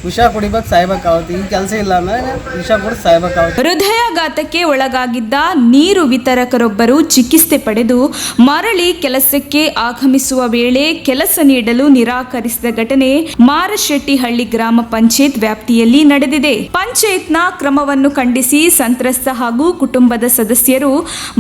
ವಿಷ ಕುಡಿಬೇಕು ಸಾಯ್ಬೇಕಾಗುತ್ತೆ. ಈ ಕೆಲಸ ಇಲ್ಲ ಅಂದರೆ ವಿಷ ಕುಡಿದು ಸಾಯ್ಬೇಕಾಗುತ್ತೆ. ಹೃದಯಾಘಾತಕ್ಕೆ ಒಳಗಾಗಿದ್ದ ನೀರು ವಿತರಕರೊಬ್ಬರು ಚಿಕಿತ್ಸೆ ಪಡೆದು ಮರಳಿ ಕೆಲಸಕ್ಕೆ ಆಗಮಿಸುವ ವೇಳೆ ಕೆಲಸ ನೀಡಲು ನಿರಾಕರಿಸಿದ ಘಟನೆ ಮಾರಶೆಟ್ಟಿಹಳ್ಳಿ ಗ್ರಾಮ ಪಂಚಾಯತ್ ವ್ಯಾಪ್ತಿಯಲ್ಲಿ ನಡೆದಿದೆ. ಪಂಚಾಯತ್ನ ಕ್ರಮವನ್ನು ಖಂಡಿಸಿ ಸಂತ್ರಸ್ತ ಹಾಗೂ ಕುಟುಂಬದ ಸದಸ್ಯರು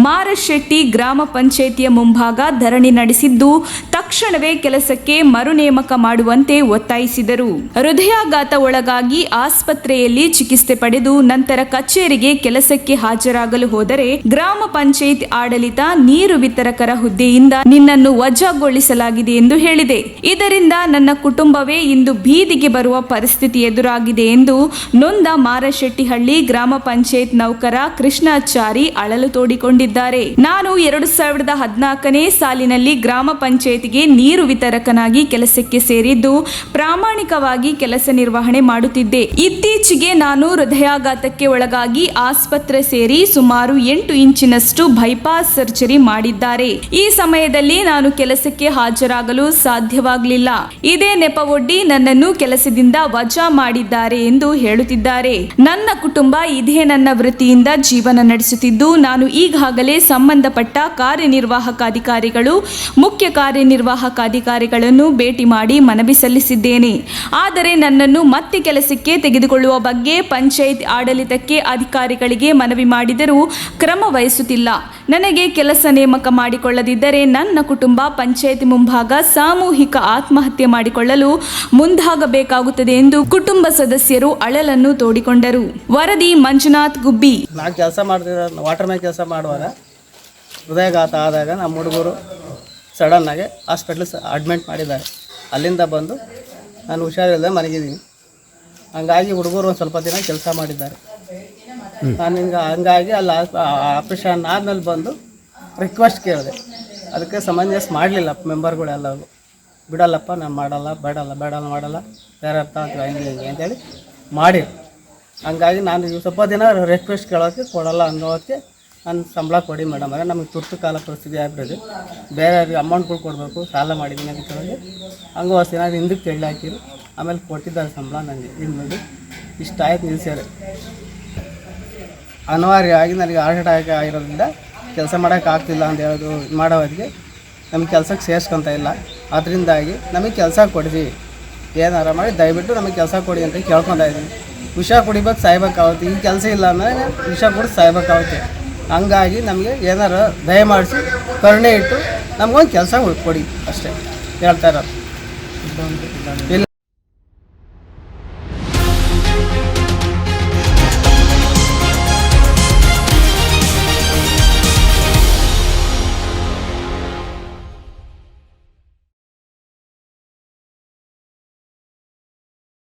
ಮಾರಶೆಟ್ಟಿ ಗ್ರಾಮ ಪಂಚಾಯಿತಿಯ ಮುಂಭಾಗ ಧರಣಿ ನಡೆಸಿದ್ದು ತಕ್ಷಣವೇ ಕೆಲಸಕ್ಕೆ ಮರು ನೇಮಕ ಮಾಡುವಂತೆ ಒತ್ತಾಯಿಸಿದರು. ಹೃದಯಾಘಾತ ಒಳಗಾಗಿ ಆಸ್ಪತ್ರೆಯಲ್ಲಿ ಚಿಕಿತ್ಸೆ ಪಡೆದು ನಂತರ ಕಚೇರಿಗೆ ಕೆಲಸಕ್ಕೆ ಹಾಜರಾಗಲು ಹೋದರೆ ಗ್ರಾಮ ಪಂಚಾಯತ್ ಆಡಳಿತ ನೀರು ವಿತರಕರ ಹುದ್ದೆಯಿಂದ ನಿನ್ನನ್ನು ವಜಾಗೊಳಿಸಲಾಗಿದೆ ಎಂದು ಹೇಳಿದೆ. ಇದರಿಂದ ನನ್ನ ಕುಟುಂಬವೇ ಇಂದು ಬೀದಿಗೆ ಬರುವ ಪರಿಸ್ಥಿತಿ ಎದುರಾಗಿದೆ ಎಂದು ನೊಂದ ಮಾರಶೆಟ್ಟಿಹಳ್ಳಿ ಗ್ರಾಮ ಪಂಚಾಯತ್ ನೌಕರ ಕೃಷ್ಣಾಚಾರಿ ಅಳಲು ತೋಡಿಕೊಂಡಿದ್ದಾರೆ. ನಾನು 2014ನೇ ಸಾಲಿನಲ್ಲಿ ಗ್ರಾಮ ಪಂಚಾಯತ್ಗೆ ನೀರು ವಿತರಕನಾಗಿ ಕೆಲಸಕ್ಕೆ ಸೇರಿದ್ದು ಪ್ರಾಮಾಣಿಕವಾಗಿ ಕೆಲಸ ನಿರ್ವಹಣೆ ಮಾಡುತ್ತಿದ್ದೆ. ಇತ್ತೀಚೆಗೆ ನಾನು ಹೃದಯಾಘಾತಕ್ಕೆ ಒಳಗಾಗಿ ಆಸ್ಪತ್ರೆ ಸೇರಿ ಸುಮಾರು 8 ಇಂಚಿನಷ್ಟು ಬೈಪಾಸ್ ಸರ್ಜರಿ ಮಾಡಿದ್ದಾರೆ. ಈ ಸಮಯದಲ್ಲಿ ನಾನು ಕೆಲಸಕ್ಕೆ ಹಾಜರಾಗಲು ಸಾಧ್ಯವಾಗಲಿಲ್ಲ. ಇದೇ ನೆಪವೊಡ್ಡಿ ನನ್ನನ್ನು ಕೆಲಸದಿಂದ ವಜಾ ಮಾಡಿದ್ದಾರೆ ಎಂದು ಹೇಳುತ್ತಿದ್ದಾರೆ. ನನ್ನ ಕುಟುಂಬ ಇದೇ ನನ್ನ ವೃತ್ತಿಯಿಂದ ಜೀವನ ನಡೆಸುತ್ತಿದ್ದು ನಾನು ಈಗಾಗಲೇ ಸಂಬಂಧಪಟ್ಟ ಕಾರ್ಯನಿರ್ವಾಹಕ ಅಧಿಕಾರಿಗಳು, ಮುಖ್ಯ ಕಾರ್ಯನಿರ್ವಾಹಕ ಅಧಿಕಾರಿಗಳನ್ನು ಭೇಟಿ ಮಾಡಿ ಮನವಿ ಸಲ್ಲಿಸಿದ್ದೇನೆ. ಆದರೆ ನನ್ನನ್ನು ಮತ್ತೆ ಕೆಲಸಕ್ಕೆ ತೆಗೆದುಕೊಳ್ಳುವ ಬಗ್ಗೆ ಪಂಚಾಯತ್ ಆಡಳಿತಕ್ಕೆ ಅಧಿಕಾರಿಗಳಿಗೆ ಮನವಿ ಮಾಡಿದರೂ ಕ್ರಮ ವಹಿಸುತ್ತಿಲ್ಲ. ನನಗೆ ಕೆಲಸ ನೇಮಕ ಮಾಡಿಕೊಳ್ಳದಿದ್ದರೆ ನನ್ನ ಕುಟುಂಬ ಪಂಚಾಯತ್ ಮುಂಭಾಗ ಸಾಮೂಹಿಕ ಆತ್ಮಹತ್ಯೆ ಮಾಡಿಕೊಳ್ಳಲು ಮುಂದಾಗಬೇಕಾಗುತ್ತದೆ ಎಂದು ಕುಟುಂಬ ಸದಸ್ಯರು ಅಳಲನ್ನು ತೋಡಿಕೊಂಡರು. ವರದಿ ಮಂಜುನಾಥ್ ಗುಬ್ಬಿ. ನಾನು ಕೆಲಸ ಮಾಡ್ತಿದ್ದ ವಾಟರ್ ಮ್ಯಾನ್ ಕೆಲಸ ಮಾಡುವಾಗ ಹೃದಯಾಘಾತ ಆದಾಗ ನಮ್ಮ ಹುಡುಗರು ಸಡನ್ನಾಗಿ ಹಾಸ್ಪಿಟ್ಲ್ ಅಡ್ಮಿಟ್ ಮಾಡಿದ್ದಾರೆ. ಅಲ್ಲಿಂದ ಬಂದು ನಾನು ಹುಷಾರಿಲ್ಲದೆ ಮಲಗಿದ್ದೀನಿ. ಹಂಗಾಗಿ ಹುಡುಗರು ಒಂದು ಸ್ವಲ್ಪ ದಿನ ಕೆಲಸ ಮಾಡಿದ್ದಾರೆ. ನಾನು ಹಂಗಾಗಿ ಅಲ್ಲಿ ಆಪ್ರೇಷನ್ ಆದಮೇಲೆ ಬಂದು ರಿಕ್ವೆಸ್ಟ್ ಕೇಳಿದೆ. ಅದಕ್ಕೆ ಸಮಂಜಸ ಮಾಡಲಿಲ್ಲ ಮೆಂಬರ್ಗಳೆಲ್ಲರೂ. ಬಿಡಲ್ಲಪ್ಪ, ನಾನು ಮಾಡಲ್ಲ, ಮಾಡಲ್ಲ ಬೇರೆ ಅರ್ಥ ಆಗ್ತದೆ ಹಿಂಗೆ ಅಂತೇಳಿ ಮಾಡಿ. ಹಂಗಾಗಿ ನಾನು ಸ್ವಲ್ಪ ದಿನ ರಿಕ್ವೆಸ್ಟ್ ಕೇಳೋಕ್ಕೆ ಕೊಡಲ್ಲ ಅನ್ನೋದಕ್ಕೆ ನಾನು ಸಂಬಳ ಕೊಡಿ ಮೇಡಮ್ ಅಂದರೆ ನಮಗೆ ತುರ್ತು ಕಾಲ ಪರಿಸ್ಥಿತಿ ಆಗ್ಬಿಟ್ಟಿದೆ, ಬೇರೆ ಅಮೌಂಟ್ಗಳು ಕೊಡಬೇಕು, ಸಾಲ ಮಾಡಿದ್ದೀನಿ ಅಂತ ಹೇಳಿ ಹಂಗೆ ಹೊಸ ದಿನ ಹಿಂದಕ್ಕೆ ತೆಳ್ಳಿ ಹಾಕಿರು. ಆಮೇಲೆ ಕೊಟ್ಟಿದ್ದಾರೆ ಸಂಬಳ ನನಗೆ. ಇನ್ನು ನೋಡಿ ಇಷ್ಟ ಆಯ್ತು ನಿಲ್ಸ್ಯಾರೆ. ಅನಿವಾರ್ಯವಾಗಿ ನನಗೆ ಹಾರ್ಟ್ ಅಟ್ಯಾಕ್ ಆಗಿರೋದ್ರಿಂದ ಕೆಲಸ ಮಾಡೋಕ್ಕಾಗ್ತಿಲ್ಲ ಅಂತ ಹೇಳೋದು ಮಾಡೋದಕ್ಕೆ ನಮಗೆ ಕೆಲಸಕ್ಕೆ ಸೇರಿಸ್ಕೊತ ಇಲ್ಲ. ಅದರಿಂದಾಗಿ ನಮಗೆ ಕೆಲಸ ಕೊಡಿಸಿ, ಏನಾರ ಮಾಡಿ ದಯವಿಟ್ಟು ನಮಗೆ ಕೆಲಸ ಕೊಡಿ ಅಂತ ಕೇಳ್ಕೊತಾ ಇದ್ದೀನಿ. ವಿಷ ಕುಡಿಬೇಕು ಸಾಯ್ಬೇಕಾಗುತ್ತೆ. ಈ ಕೆಲಸ ಇಲ್ಲ ಅಂದರೆ ವಿಷ ಕುಡಿದು ಸಾಯ್ಬೇಕಾಗುತ್ತೆ. ಹಂಗಾಗಿ ನಮಗೆ ಏನಾರು ದಯಮಾಡಿಸಿ ಕರುಣೆ ಇಟ್ಟು ನಮಗೊಂದು ಕೆಲಸ ಕೊಡಿ ಅಷ್ಟೇ ಹೇಳ್ತಾ ಇರೋದು. ಇಲ್ಲ